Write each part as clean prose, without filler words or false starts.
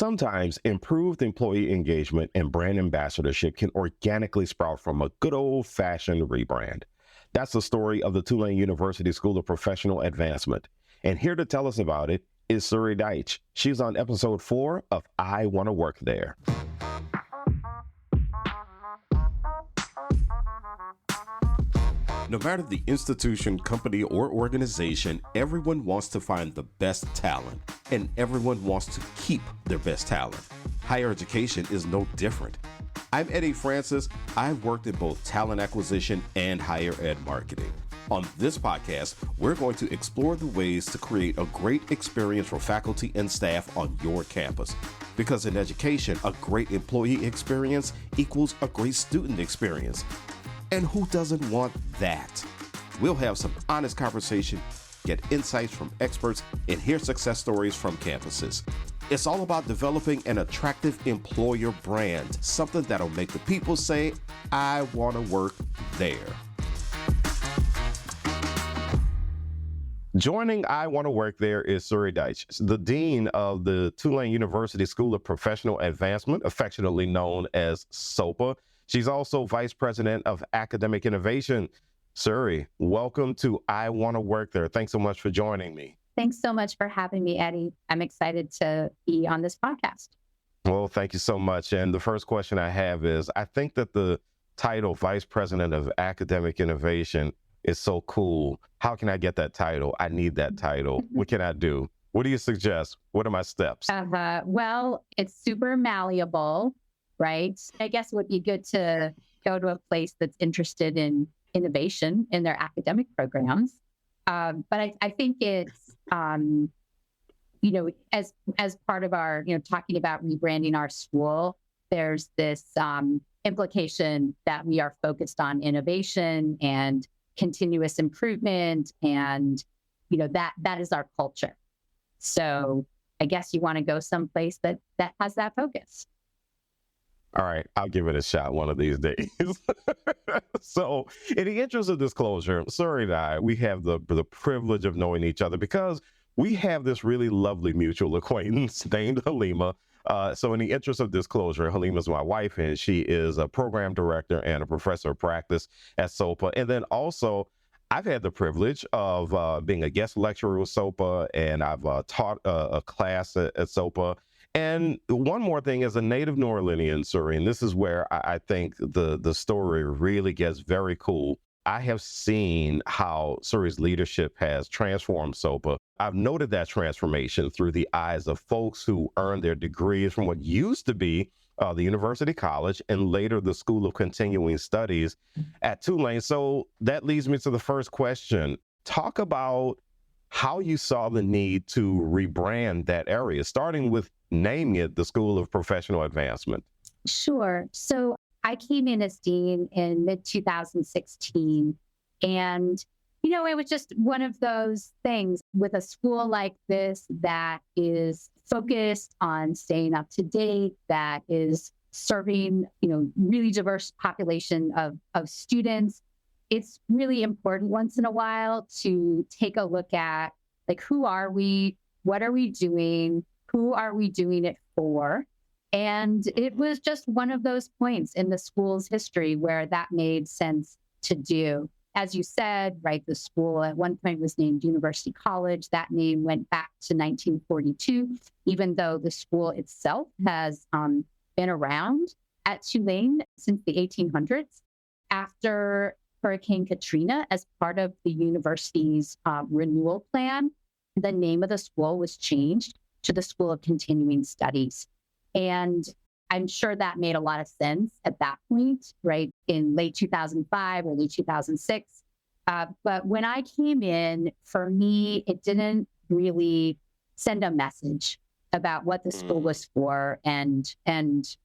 Sometimes improved employee engagement and brand ambassadorship can organically sprout from a good old-fashioned rebrand. That's the story of the Tulane University School of Professional Advancement. And here to tell us about it is Suri Duitch. She's on episode 4 of I Want to Work There. No matter the institution, company, or organization, everyone wants to find the best talent, and everyone wants to keep their best talent. Higher education is no different. I'm Eddie Francis. I've worked in both talent acquisition and higher ed marketing. On this podcast, we're going to explore the ways to create a great experience for faculty and staff on your campus. Because in education, a great employee experience equals a great student experience. And who doesn't want that? We'll have some honest conversation, get insights from experts, and hear success stories from campuses. It's all about developing an attractive employer brand, something that'll make the people say, I want to work there. Joining I Want to Work There is Suri Duitch, the Dean of the Tulane University School of Professional Advancement, affectionately known as SoPA. She's also Vice President of Academic Innovation. Suri, welcome to I Want to Work There. Thanks so much for joining me. Thanks so much for having me, Eddie. I'm excited to be on this podcast. Well, thank you so much. And the first question I have is, I think that the title Vice President of Academic Innovation is so cool. How can I get that title? I need that title. What can I do? What do you suggest? What are my steps? Well, it's super malleable, right? I guess it would be good to go to a place that's interested in innovation in their academic programs. But I think it's, as part of our, talking about rebranding our school, there's this implication that we are focused on innovation and continuous improvement, and that is our culture. So I guess you want to go someplace that has that focus. All right, I'll give it a shot one of these days. So in the interest of disclosure, Suri and I, we have the privilege of knowing each other because we have this really lovely mutual acquaintance named Halima. So in the interest of disclosure, Halima is my wife, and she is a program director and a professor of practice at SoPA. And then also, I've had the privilege of being a guest lecturer with SoPA, and I've taught a class at SoPA. And one more thing, as a native New Orleanian, Suri, and this is where I think the story really gets very cool. I have seen how Suri's leadership has transformed SoPA. I've noted that transformation through the eyes of folks who earned their degrees from what used to be the University College and later the School of Continuing Studies at Tulane. So that leads me to the first question. Talk about how you saw the need to rebrand that area, starting with naming it the School of Professional Advancement. Sure. So I came in as dean in mid-2016, and, it was just one of those things with a school like this that is focused on staying up to date, that is serving, really diverse population of students. It's really important once in a while to take a look at, who are we? What are we doing? Who are we doing it for? And it was just one of those points in the school's history where that made sense to do. As you said, right, the school at one point was named University College. That name went back to 1942, even though the school itself has been around at Tulane since the 1800s. After Hurricane Katrina, as part of the university's renewal plan, the name of the school was changed to the School of Continuing Studies. And I'm sure that made a lot of sense at that point, right, in late 2005, early 2006. But when I came in, for me, it didn't really send a message about what the school was for and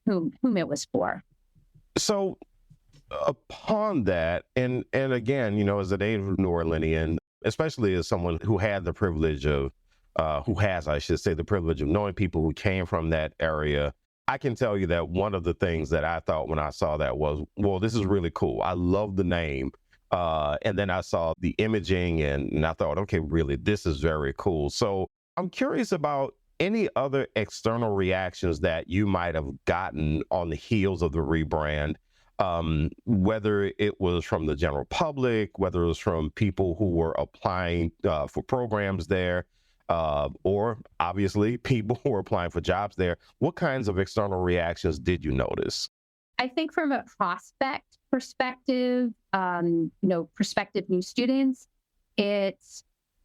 whom it was for. So upon that, and again, as a native New Orleanian, especially as someone who had the privilege of the privilege of knowing people who came from that area, I can tell you that one of the things that I thought when I saw that was, well, this is really cool. I love the name. And then I saw the imaging and I thought, okay, really, this is very cool. So I'm curious about any other external reactions that you might have gotten on the heels of the rebrand, whether it was from the general public, whether it was from people who were applying for programs there, or obviously people who were applying for jobs there? What kinds of external reactions did you notice? I think from a prospect perspective, prospective new students, it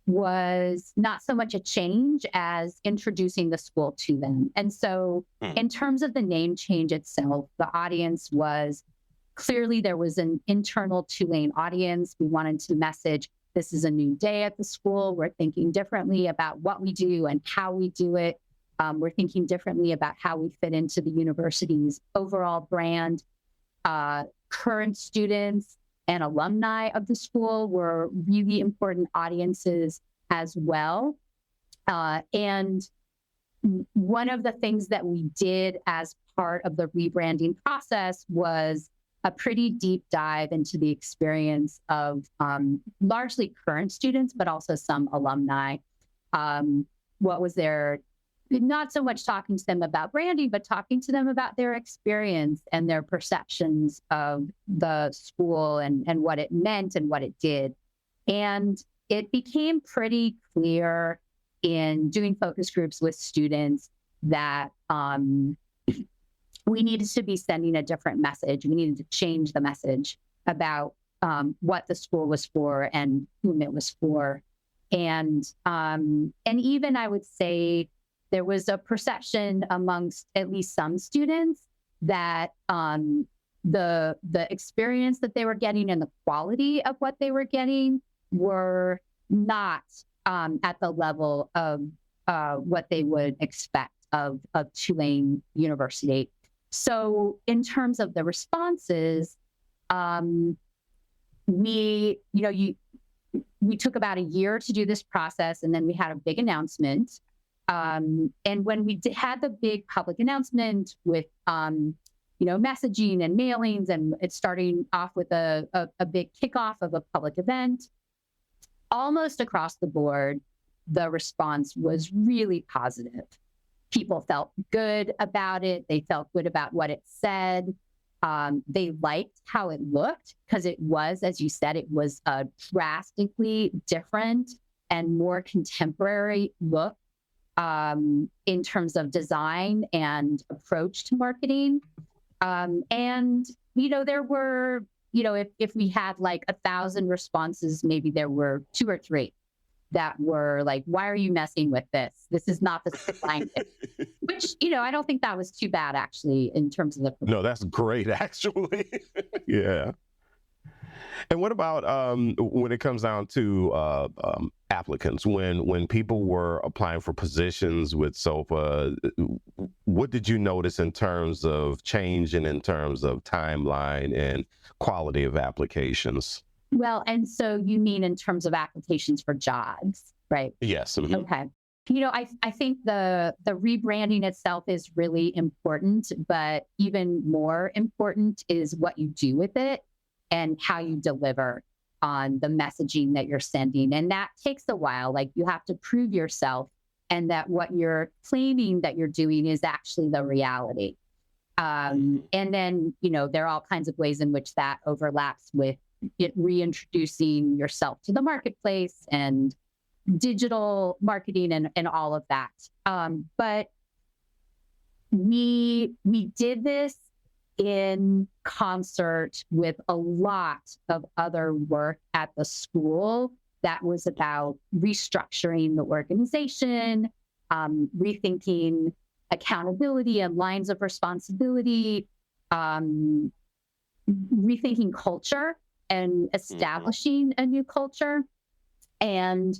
was not so much a change as introducing the school to them. And so in terms of the name change itself, the audience was clearly, there was an internal Tulane audience. We wanted to message, this is a new day at the school. We're thinking differently about what we do and how we do it. We're thinking differently about how we fit into the university's overall brand. Current students and alumni of the school were really important audiences as well. And one of the things that we did as part of the rebranding process was a pretty deep dive into the experience of largely current students, but also some alumni. What was their, not so much talking to them about branding, but talking to them about their experience and their perceptions of the school and what it meant and what it did. And it became pretty clear in doing focus groups with students that we needed to be sending a different message. We needed to change the message about what the school was for and whom it was for. And even I would say there was a perception amongst at least some students that the experience that they were getting and the quality of what they were getting were not at the level of what they would expect of Tulane University. So in terms of the responses, we took about a year to do this process, and then we had a big announcement. And when we had the big public announcement with, messaging and mailings, and it's starting off with a big kickoff of a public event, almost across the board, the response was really positive. People felt good about it. They felt good about what it said. They liked how it looked because it was, as you said, it was a drastically different and more contemporary look in terms of design and approach to marketing. There were, if we had like 1,000 responses, maybe there were 2 or 3 that were like, why are you messing with this? This is not the science. Which, I don't think that was too bad, actually, in terms of the... No, that's great, actually. Yeah. And what about when it comes down to applicants? When people were applying for positions with SoPA, what did you notice in terms of change and in terms of timeline and quality of applications? Well, and so you mean in terms of applications for jobs, right? Yes. Mm-hmm. Okay. I think the rebranding itself is really important, but even more important is what you do with it and how you deliver on the messaging that you're sending. And that takes a while. Like, you have to prove yourself and that what you're claiming that you're doing is actually the reality. And then, there are all kinds of ways in which that overlaps with it reintroducing yourself to the marketplace and digital marketing and all of that. But we did this in concert with a lot of other work at the school that was about restructuring the organization, rethinking accountability and lines of responsibility, rethinking culture and establishing a new culture. And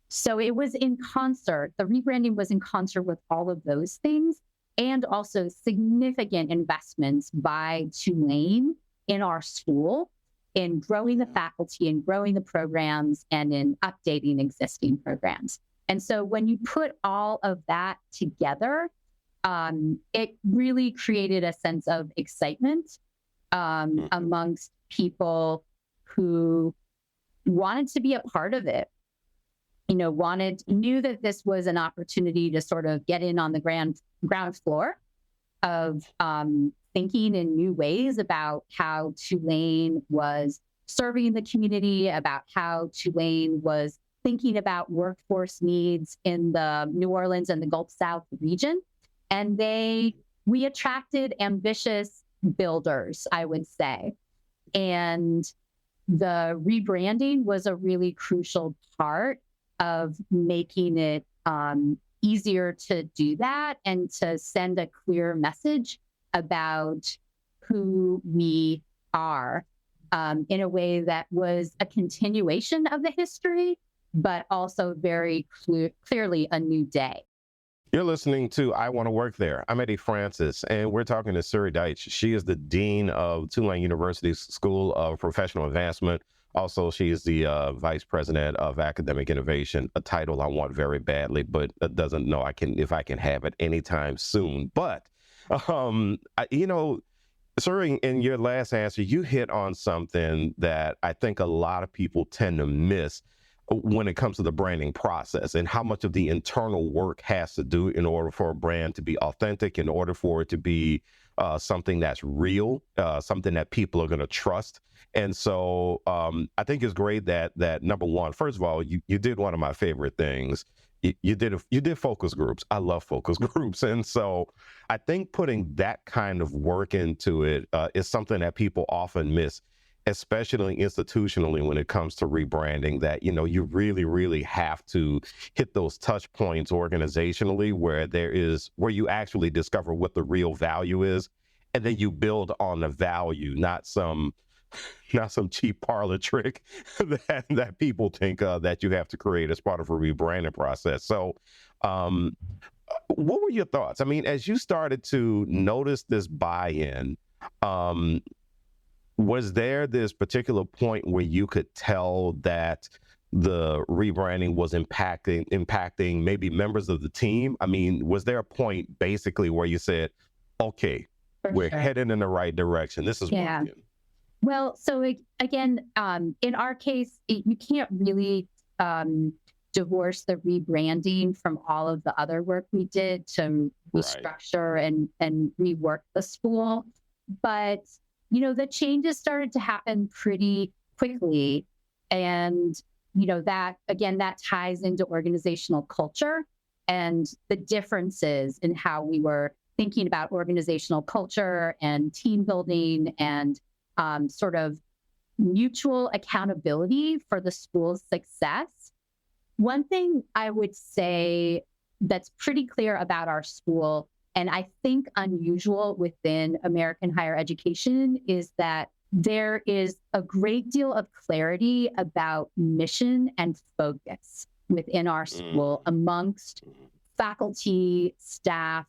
so it was in concert. The rebranding was in concert with all of those things, and also significant investments by Tulane in our school, in growing the faculty and growing the programs and in updating existing programs. And so when you put all of that together, it really created a sense of excitement amongst people who wanted to be a part of it. knew that this was an opportunity to sort of get in on the ground floor of thinking in new ways about how Tulane was serving the community, about how Tulane was thinking about workforce needs in the New Orleans and the Gulf South region. And we attracted ambitious builders, I would say. And the rebranding was a really crucial part of making it easier to do that and to send a clear message about who we are in a way that was a continuation of the history, but also very clearly a new day. You're listening to I Want to Work There. I'm Eddie Francis, and we're talking to Suri Duitch. She is the Dean of Tulane University's School of Professional Advancement. Also, she is the Vice President of Academic Innovation, a title I want very badly, but doesn't know if I can have it anytime soon. But, Suri, in your last answer, you hit on something that I think a lot of people tend to miss when it comes to the branding process and how much of the internal work has to do in order for a brand to be authentic, in order for it to be something that's real, something that people are going to trust. And so I think it's great that number one, first of all, you did one of my favorite things. You did focus groups. I love focus groups. And so I think putting that kind of work into it is something that people often miss, especially institutionally when it comes to rebranding, that, you really, really have to hit those touch points organizationally where you actually discover what the real value is. And then you build on the value, not some cheap parlor trick that people think that you have to create as part of a rebranding process. So what were your thoughts? I mean, as you started to notice this buy-in, was there this particular point where you could tell that the rebranding was impacting maybe members of the team? I mean, was there a point basically where you said, okay, we're heading in the right direction, this is working? Well, so again, in our case, you can't really divorce the rebranding from all of the other work we did to restructure and rework the school. But the changes started to happen pretty quickly. And, that ties into organizational culture and the differences in how we were thinking about organizational culture and team building and sort of mutual accountability for the school's success. One thing I would say that's pretty clear about our school, and I think unusual within American higher education, is that there is a great deal of clarity about mission and focus within our school amongst faculty, staff,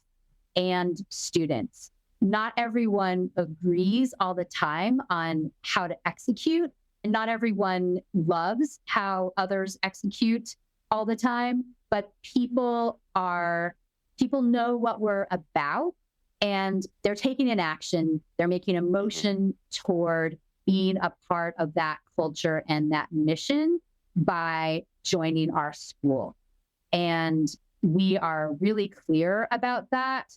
and students. Not everyone agrees all the time on how to execute, and not everyone loves how others execute all the time, but people know what we're about, and they're taking an action. They're making a motion toward being a part of that culture and that mission by joining our school. And we are really clear about that.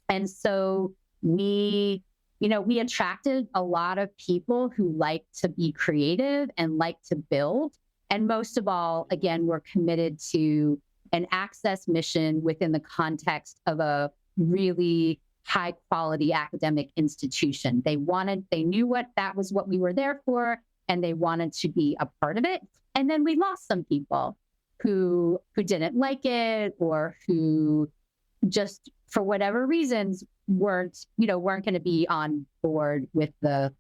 And so we attracted a lot of people who like to be creative and like to build. And most of all, again, we're committed to an access mission within the context of a really high quality academic institution. They knew that was what we were there for, and they wanted to be a part of it. And then we lost some people who didn't like it, or who just for whatever reasons weren't going to be on board with the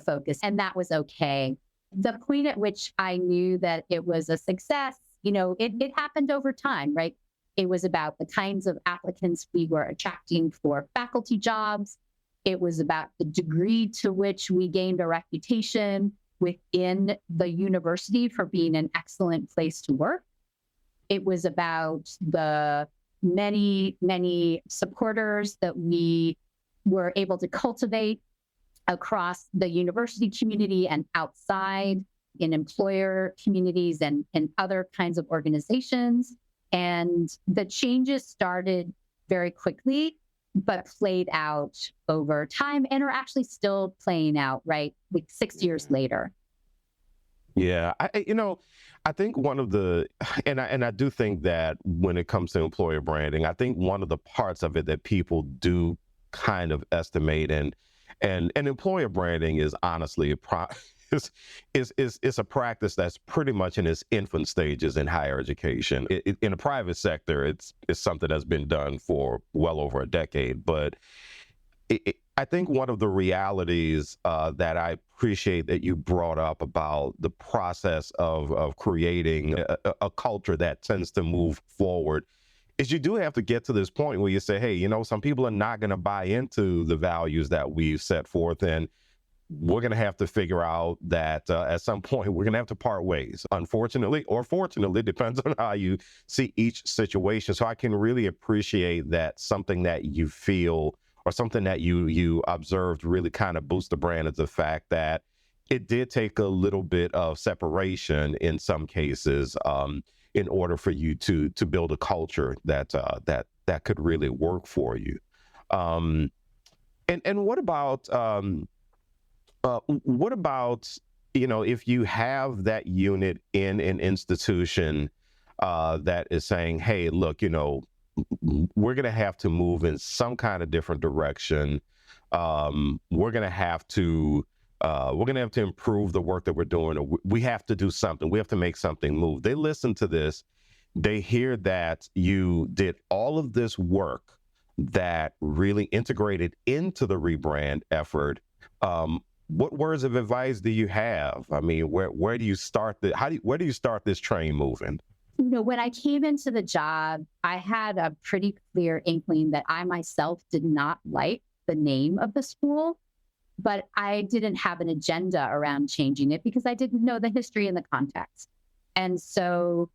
focus. And that was okay. The point at which I knew that it was a success, it happened over time, right? It was about the kinds of applicants we were attracting for faculty jobs. It was about the degree to which we gained a reputation within the university for being an excellent place to work. It was about the many, many supporters that we were able to cultivate across the university community and outside. in employer communities and other kinds of organizations. And the changes started very quickly, but played out over time and are actually still playing out, right? Like 6 years later. Yeah, I think one of the, and I do think that when it comes to employer branding, I think one of the parts of it that people do kind of estimate, and employer branding is honestly is a practice that's pretty much in its infant stages in higher education. In the private sector, it's something that's been done for well over a decade, but I think one of the realities that I appreciate that you brought up about the process of creating a culture that tends to move forward is you do have to get to this point where you say, hey, some people are not going to buy into the values that we've set forth, and we're going to have to figure out that at some point we're going to have to part ways, unfortunately or fortunately, depends on how you see each situation. So I can really appreciate that something that you feel or something that you observed really kind of boost the brand is the fact that it did take a little bit of separation in some cases in order for you to build a culture that could really work for you. And what about if you have that unit in an institution that is saying, hey, look, we're going to have to move in some kind of different direction. We're going to have to improve the work that we're doing. Or we have to do something. We have to make something move. They listen to this. They hear that you did all of this work that really integrated into the rebrand effort. What words of advice do you have? I mean, where do you start where do you start this train moving? When I came into the job, I had a pretty clear inkling that I myself did not like the name of the school, but I didn't have an agenda around changing it because I didn't know the history and the context. And so,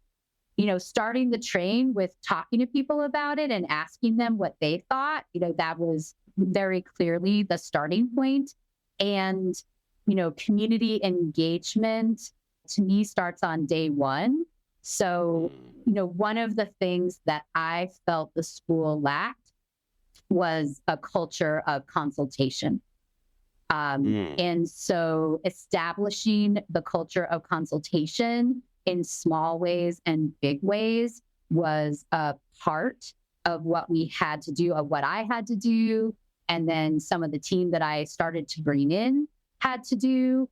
starting the train with talking to people about it and asking them what they thought, that was very clearly the starting point. And, community engagement to me starts on day one. So, one of the things that I felt the school lacked was a culture of consultation. And so establishing the culture of consultation in small ways and big ways was a part of what we had to do, of what I had to do. And then some of the team that I started to bring in had to do,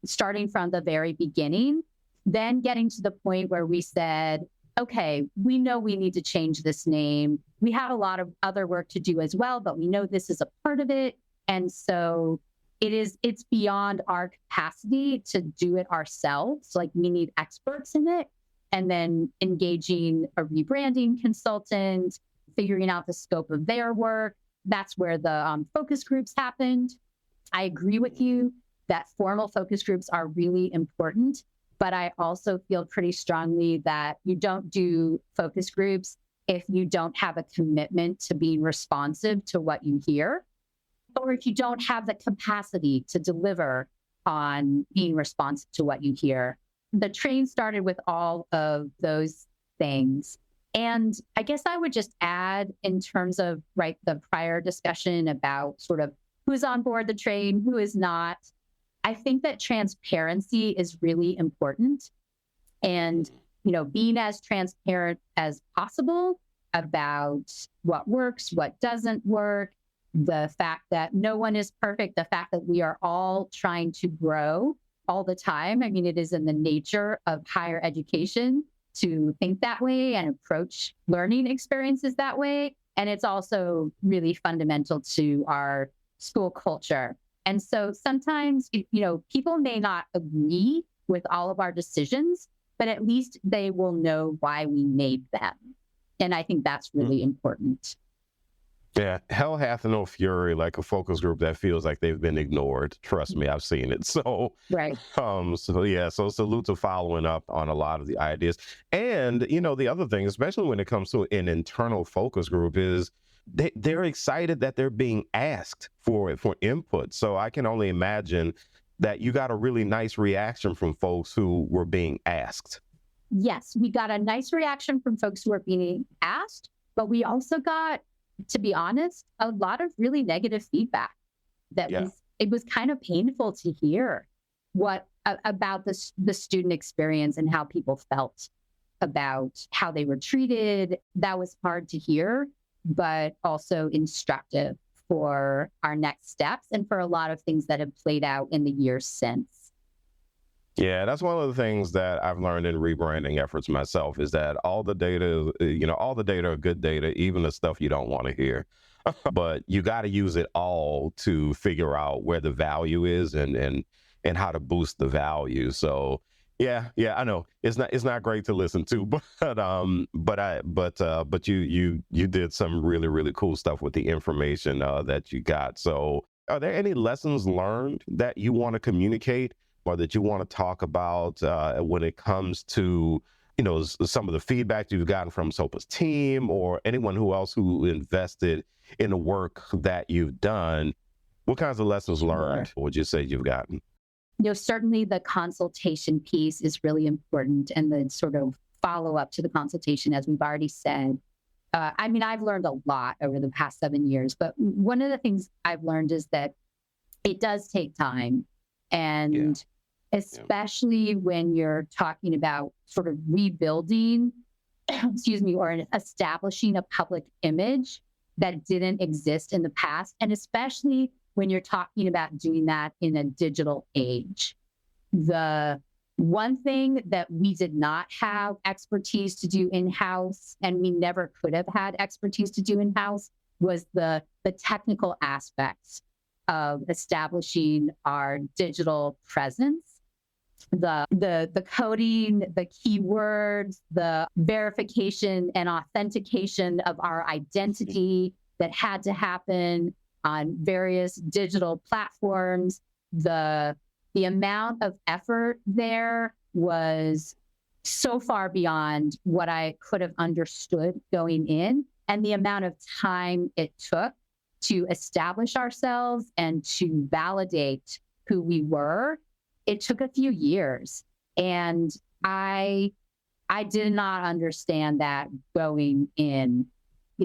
starting from the very beginning. Then getting to the point where we said, okay, we know we need to change this name. We have a lot of other work to do as well, but we know this is a part of it. And so it's beyond our capacity to do it ourselves. Like, we need experts in it. And then engaging a rebranding consultant, figuring out the scope of their work. That's where the focus groups happened. I agree with you that formal focus groups are really important. But I also feel pretty strongly that you don't do focus groups if you don't have a commitment to be responsive to what you hear, or if you don't have the capacity to deliver on being responsive to what you hear. The train started with all of those things. And I guess I would just add, in terms of the prior discussion about sort of who's on board the train, who is not, I think that transparency is really important. And, being as transparent as possible about what works, what doesn't work, the fact that no one is perfect, the fact that we are all trying to grow all the time. I mean, it is in the nature of higher education to think that way and approach learning experiences that way. And it's also really fundamental to our school culture. And so sometimes, people may not agree with all of our decisions, but at least they will know why we made them. And I think that's really important. Yeah, hell hath no fury like a focus group that feels like they've been ignored. Trust me, I've seen it. So, right. So salute to following up on a lot of the ideas. And, the other thing, especially when it comes to an internal focus group, is they're excited that they're being asked for input. So I can only imagine that you got a really nice reaction from folks who were being asked. Yes, we got a nice reaction from folks who were being asked, but we also got, to be honest, a lot of really negative feedback it was kind of painful to hear about the student experience and how people felt about how they were treated. That was hard to hear, but also instructive for our next steps and for a lot of things that have played out in the years since. Yeah, that's one of the things that I've learned in rebranding efforts myself is that all the data, all the data are good data, even the stuff you don't want to hear. But you got to use it all to figure out where the value is and how to boost the value. So yeah, I know it's not great to listen to, but you did some really, really cool stuff with the information that you got. So are there any lessons learned that you want to communicate or that you want to talk about when it comes to some of the feedback you've gotten from SoPA's team or anyone who invested in the work that you've done? What kinds of lessons learned would you say you've gotten? Certainly the consultation piece is really important, and the sort of follow up to the consultation, as we've already said. I've learned a lot over the past 7 years, but one of the things I've learned is that it does take time. And especially when you're talking about sort of rebuilding, or establishing a public image that didn't exist in the past, and especially when you're talking about doing that in a digital age. The one thing that we did not have expertise to do in-house, and we never could have had expertise to do in-house, was the technical aspects of establishing our digital presence. The coding, the keywords, the verification and authentication of our identity that had to happen on various digital platforms. The amount of effort there was so far beyond what I could have understood going in, and the amount of time it took to establish ourselves and to validate who we were. It took a few years, and I did not understand that going in.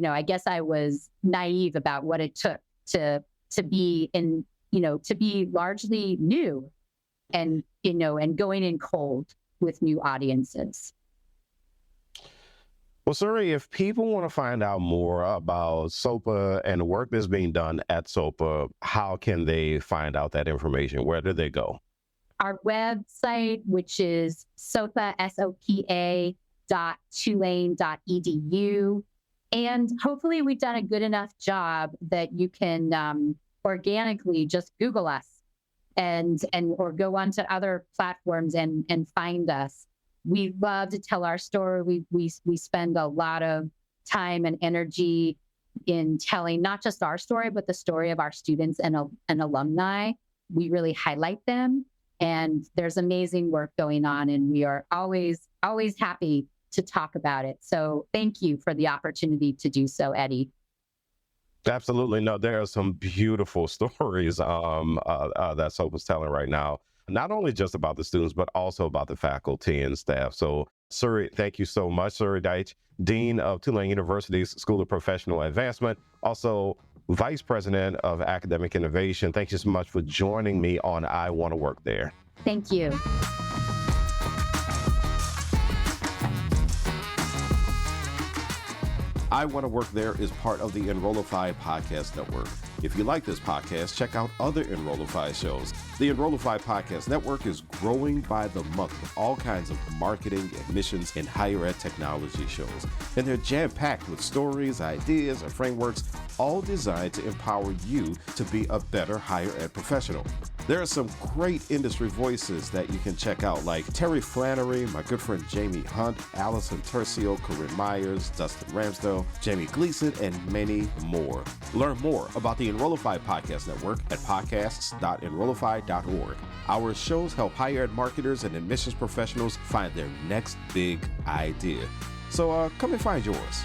I guess I was naive about what it took to be largely new and going in cold with new audiences. Well, Suri, if people want to find out more about SoPA and the work that's being done at SoPA, how can they find out that information? Where do they go? Our website, which is SoPA, SoPA.tulane.edu. And hopefully we've done a good enough job that you can organically just Google us or go onto other platforms and find us. We love to tell our story. We spend a lot of time and energy in telling not just our story, but the story of our students and alumni. We really highlight them. And there's amazing work going on, and we are always happy to talk about it. So thank you for the opportunity to do so, Eddie. Absolutely. No, there are some beautiful stories that SoPA's telling right now, not only just about the students, but also about the faculty and staff. So Suri, thank you so much. Suri Duitch, Dean of Tulane University's School of Professional Advancement, also Vice President of Academic Innovation. Thank you so much for joining me on I Want to Work There. Thank you. I Want to Work There is part of the Enrollify podcast network. If you like this podcast, check out other Enrollify shows. The Enrollify podcast network is growing by the month with all kinds of marketing, admissions, and higher ed technology shows. And they're jam-packed with stories, ideas, and frameworks, all designed to empower you to be a better higher ed professional. There are some great industry voices that you can check out, like Terry Flannery, my good friend Jaime Hunt, Allison Turcio, Corinne Myers, Dustin Ramsdell, Jaime Gleason, and many more. Learn more about the Enrollify Podcast Network at podcasts.enrollify.org. Our shows help higher ed marketers and admissions professionals find their next big idea. So come and find yours.